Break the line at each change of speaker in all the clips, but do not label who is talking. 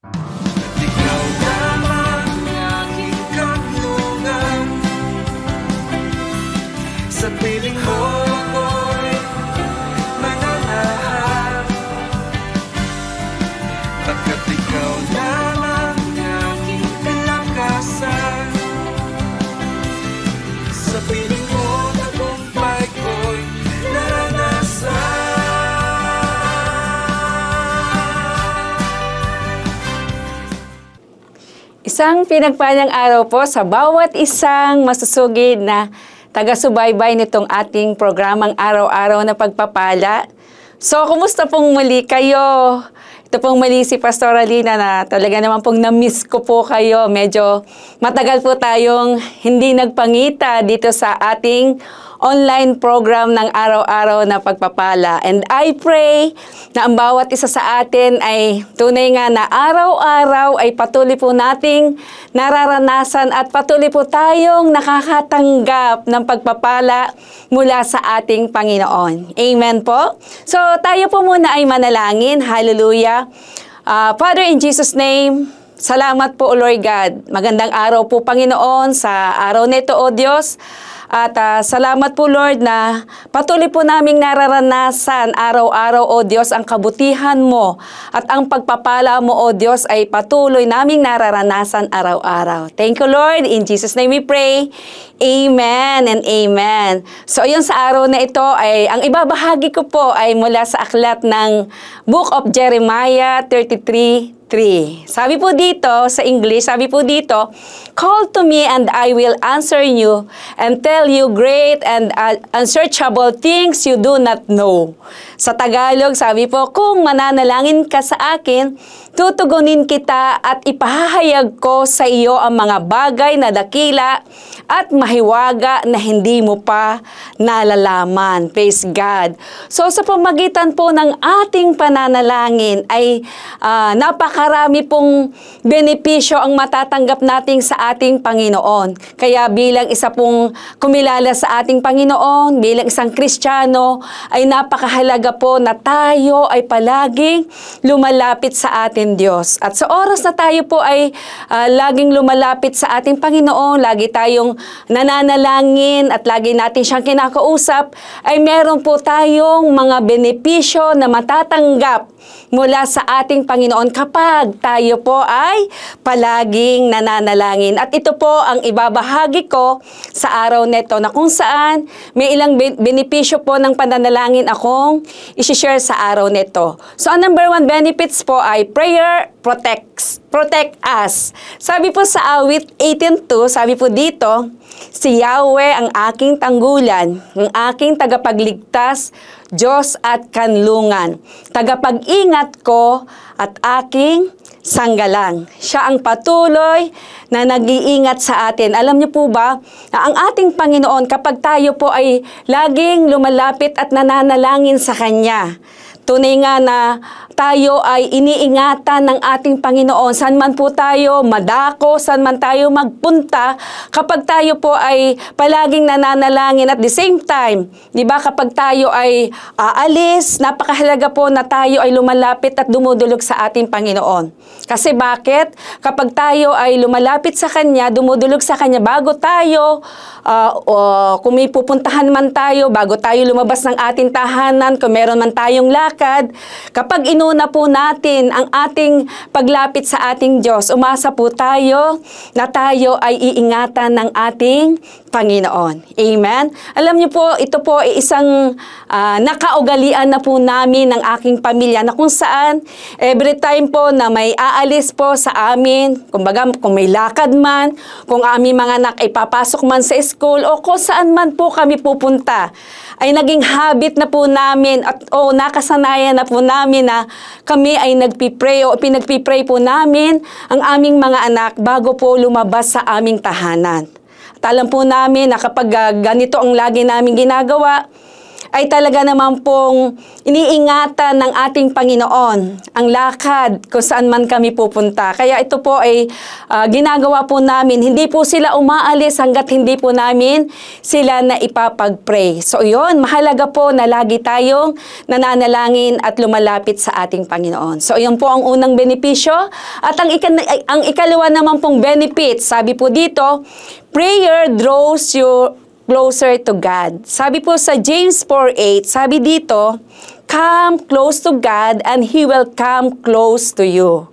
Ikaw lamang aking kanlungan, sa piling mo ako'y mananahan, pagkat ikaw lamang aking kalakasan. Sa piling mo tagumpay ko'y naranasan.
Isang pinagpalang araw po sa bawat isang masusugid na taga-subaybay nitong ating programang araw-araw na pagpapala. So, kumusta pong muli kayo? Ito pong muli si Pastor Alina na talaga naman pong na-miss ko po kayo. Medyo matagal po tayong hindi nagpangita dito sa ating online program ng araw-araw na pagpapala. And I pray na ang bawat isa sa atin ay tunay nga na araw-araw ay patuloy po nating nararanasan at patuloy po tayong nakakatanggap ng pagpapala mula sa ating Panginoon. Amen po? So tayo po muna ay manalangin. Hallelujah. Father, in Jesus' name, salamat po, O Lord God. Magandang araw po, Panginoon, sa araw nito, O Diyos. At salamat po, Lord, na patuloy po naming nararanasan araw-araw, O Diyos, ang kabutihan mo. At ang pagpapala mo, O Diyos, ay patuloy naming nararanasan araw-araw. Thank you, Lord. In Jesus' name we pray. Amen and amen. So, yun sa araw na ito, ay ang ibabahagi ko po ay mula sa aklat ng Book of Jeremiah 33:3. Sabi po dito, sa English, sabi po dito, "Call to me and I will answer you and tell you great and unsearchable things you do not know." Sa Tagalog, sabi po, kung mananalangin ka sa akin, tutugunin kita at ipahahayag ko sa iyo ang mga bagay na dakila at mahiwaga na hindi mo pa nalalaman. Praise God. So sa pamagitan po ng ating pananalangin ay napakarami pong benepisyo ang matatanggap natin sa ating Panginoon. Kaya bilang isa pong kumilala sa ating Panginoon, bilang isang Kristiyano, ay napakahalaga po na tayo ay palaging lumalapit sa ating Diyos. At sa oras na tayo po ay laging lumalapit sa ating Panginoon, lagi tayong nananalangin at lagi natin siyang kinakausap, ay meron po tayong mga benepisyo na matatanggap mula sa ating Panginoon kapag tayo po ay palaging nananalangin. At ito po ang ibabahagi ko sa araw nito na kung saan may ilang benepisyo po ng pananalangin akong isi-share sa araw nito. So, ang number 1 benefits po ay prayer protect us. Sabi po sa awit 18:2, sabi po dito, "Si Yahweh ang aking tanggulan, ang aking tagapagligtas, Diyos at kanlungan, tagapag-ingat ko at aking sanggalang." Siya ang patuloy na nag-iingat sa atin. Alam niyo po ba na ang ating Panginoon, kapag tayo po ay laging lumalapit at nananalangin sa Kanya, tunay nga na tayo ay iniingatan ng ating Panginoon. Saan man po tayo madako, saan man tayo magpunta, kapag tayo po ay palaging nananalangin at the same time, di ba, kapag tayo ay aalis, napakahalaga po na tayo ay lumalapit at dumudulog sa ating Panginoon. Kasi bakit? Kapag tayo ay lumalapit sa Kanya, dumudulog sa Kanya, bago tayo, kung may pupuntahan man tayo, bago tayo lumabas ng ating tahanan, kung meron man tayong lakad, kapag inuna po natin ang ating paglapit sa ating Diyos, umasa po tayo na tayo ay iingatan ng ating Panginoon. Amen? Alam niyo po, ito po ay isang nakaugalian na po namin ng aking pamilya na kung saan every time po na may aalis po sa amin, kumbaga kung may lakad man, kung aming mga anak ay papasok man sa school o kung saan man po kami pupunta, ay naging habit na po namin at nakasanayan na po namin na kami ay nagpipray o pinagpipray po namin ang aming mga anak bago po lumabas sa aming tahanan. At alam po namin na kapag ganito ang lagi namin ginagawa, ay talaga naman pong iniingatan ng ating Panginoon ang lakad kung saan man kami pupunta. Kaya ito po ay ginagawa po namin. Hindi po sila umaalis hanggat hindi po namin sila na ipapag-pray. So yun, mahalaga po na lagi tayong nananalangin at lumalapit sa ating Panginoon. So yun po ang unang benepisyo. At ang ikalawa naman pong benefit, sabi po dito, prayer draws you closer to God. Sabi po sa James 4:8, sabi dito, come close to God and He will come close to you.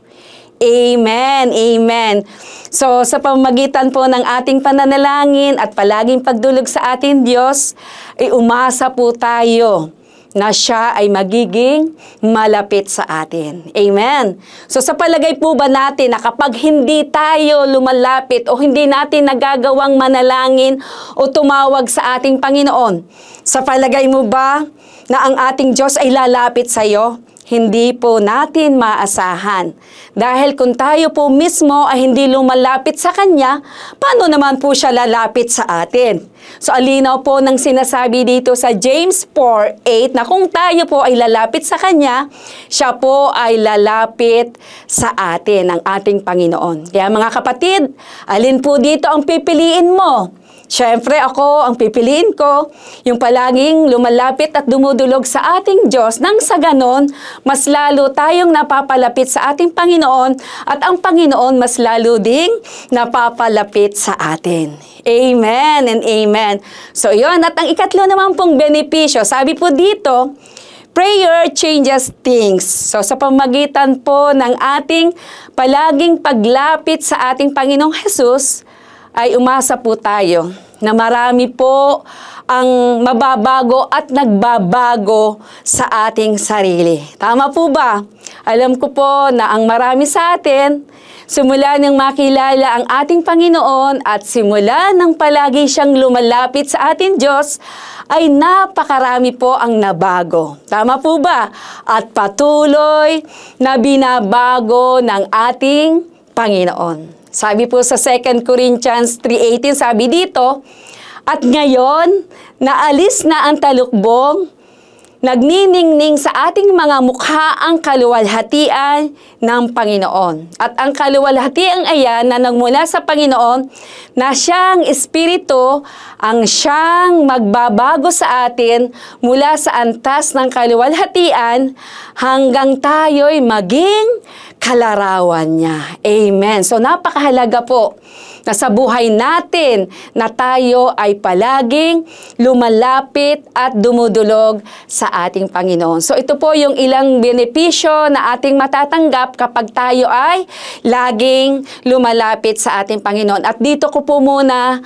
Amen, amen. So sa pamamagitan po ng ating pananalangin at palaging pagdulog sa ating Diyos, ay umasa po tayo na siya ay magiging malapit sa atin. Amen. So sa palagay po ba natin na kapag hindi tayo lumalapit o hindi natin nagagawang manalangin o tumawag sa ating Panginoon, sa palagay mo ba na ang ating Diyos ay lalapit sa iyo? Hindi po natin maasahan. Dahil kung tayo po mismo ay hindi lumalapit sa Kanya, paano naman po siya lalapit sa atin? So alinaw po ng sinasabi dito sa James 4:8 na kung tayo po ay lalapit sa Kanya, siya po ay lalapit sa atin, ang ating Panginoon. Kaya mga kapatid, alin po dito ang pipiliin mo? Siyempre ako, ang pipiliin ko, yung palaging lumalapit at dumudulog sa ating Diyos nang sa ganon, mas lalo tayong napapalapit sa ating Panginoon at ang Panginoon mas lalo ding napapalapit sa atin. Amen and amen. So yun, at ang ikatlo naman pong benepisyo, sabi po dito, prayer changes things. So sa pamagitan po ng ating palaging paglapit sa ating Panginoong Hesus, ay umasa po tayo na marami po ang mababago at nagbabago sa ating sarili. Tama po ba? Alam ko po na ang marami sa atin, simula nang makilala ang ating Panginoon at simula nang palagi siyang lumalapit sa ating Diyos, ay napakarami po ang nabago. Tama po ba? At patuloy na binabago ng ating Panginoon. Sabi po sa 2 Corinthians 3:18, sabi dito, at ngayon, naalis na ang talukbong, nagniningning sa ating mga mukha ang kaluwalhatian ng Panginoon. At ang kaluwalhatian ayan na nagmula sa Panginoon, na siyang Espiritu, ang siyang magbabago sa atin mula sa antas ng kaluwalhatian hanggang tayo'y maging kalarawan niya. Amen. So napakahalaga po na sa buhay natin na tayo ay palaging lumalapit at dumudulog sa ating Panginoon. So ito po yung ilang benepisyo na ating matatanggap kapag tayo ay laging lumalapit sa ating Panginoon. At dito ko po muna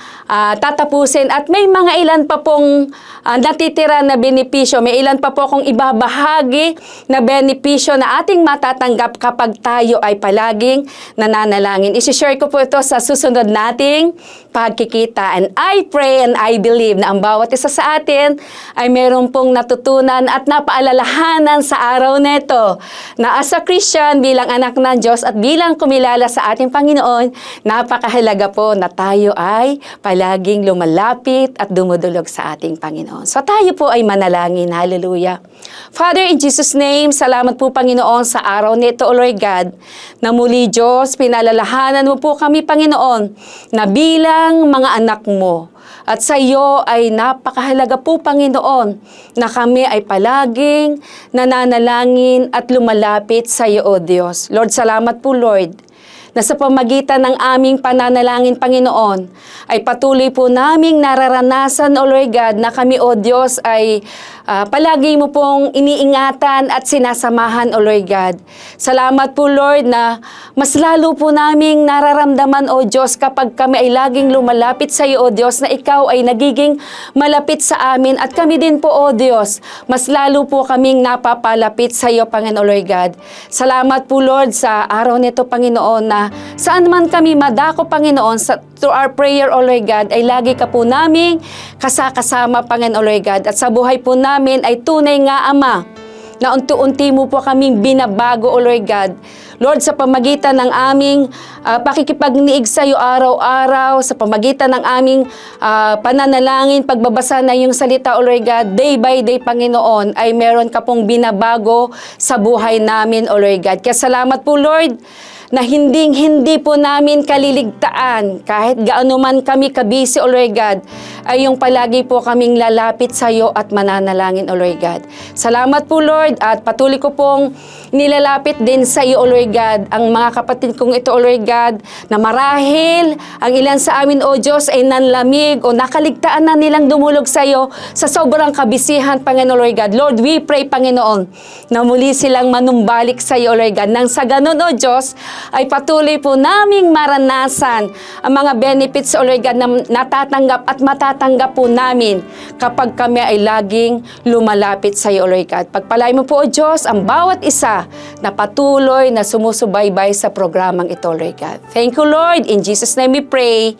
tatapusin at may mga ilan pa pong natitira na benepisyo. May ilan pa po akong ibabahagi na benepisyo na ating matatanggap kapag tayo ay palaging nananalangin. Isishare ko po ito sa susunod nating pagkikita. And I pray and I believe na ang bawat isa sa atin ay meron pong natutunan at napaalalahanan sa araw neto na as a Christian, bilang anak ng Diyos at bilang kumilala sa ating Panginoon, napakahalaga po na tayo ay palaging lumalapit at dumudulog sa ating Panginoon. So tayo po ay manalangin. Hallelujah. Father, in Jesus' name, salamat po Panginoon sa araw nito, O Lord God, na muli Diyos, pinalalahanan mo po kami Panginoon na bilang mga anak mo. At sa iyo ay napakahalaga po Panginoon na kami ay palaging nananalangin at lumalapit sa iyo, O Diyos. Lord, salamat po Lord, na sa pamagitan ng aming pananalangin, Panginoon, ay patuloy po naming nararanasan, O Lord God, na kami, O Diyos, ay palagi mo pong iniingatan at sinasamahan, O Lord God. Salamat po, Lord, na mas lalo po naming nararamdaman, O Diyos, kapag kami ay laging lumalapit sa iyo, O Diyos, na ikaw ay nagiging malapit sa amin. At kami din po, O Diyos, mas lalo po kaming napapalapit sa iyo, Panginoon, O Lord God. Salamat po, Lord, sa araw nito, Panginoon, na saan man kami madako, Panginoon, through our prayer, O Lord God, ay lagi ka po naming kasama, Panginoon, O Lord God. At sa buhay po namin ay tunay nga, Ama, na unti-unti mo po kaming binabago, O Lord God. Lord, sa pamagitan ng aming pakikipagniig sa iyo araw-araw, sa pamagitan ng aming pananalangin, pagbabasa na yung salita, O Lord God, day by day, Panginoon, ay meron ka pong binabago sa buhay namin, O Lord God. Kaya salamat po, Lord, na hindi po namin kaliligtaan, kahit gaano man kami kabisi, O Lord God, ay yung palagi po kaming lalapit sa iyo at mananalangin, O Lord God. Salamat po, Lord, at patuloy ko pong nilalapit din sa iyo, O Lord God, ang mga kapatid kong ito, O Lord God, na marahil ang ilan sa amin, O Diyos, ay nanlamig o nakaligtaan na nilang dumulog sa iyo sa sobrang kabisihan, Panginoon, Lord God. Lord, we pray, Panginoon, na muli silang manumbalik sa iyo, O Lord God, nang sa ganun, O Diyos, ay patuloy po naming maranasan ang mga benefits, O Lord God, na natatanggap at matatanggap po namin kapag kami ay laging lumalapit sa iyo, O Lord God. Pagpalain mo po, O Diyos, ang bawat isa na patuloy na sumusubaybay sa programang ito, Lord God. Thank you, Lord. In Jesus' name we pray.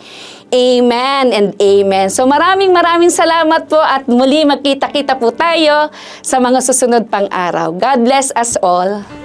Amen and amen. So maraming salamat po at muli magkita-kita po tayo sa mga susunod pang araw. God bless us all.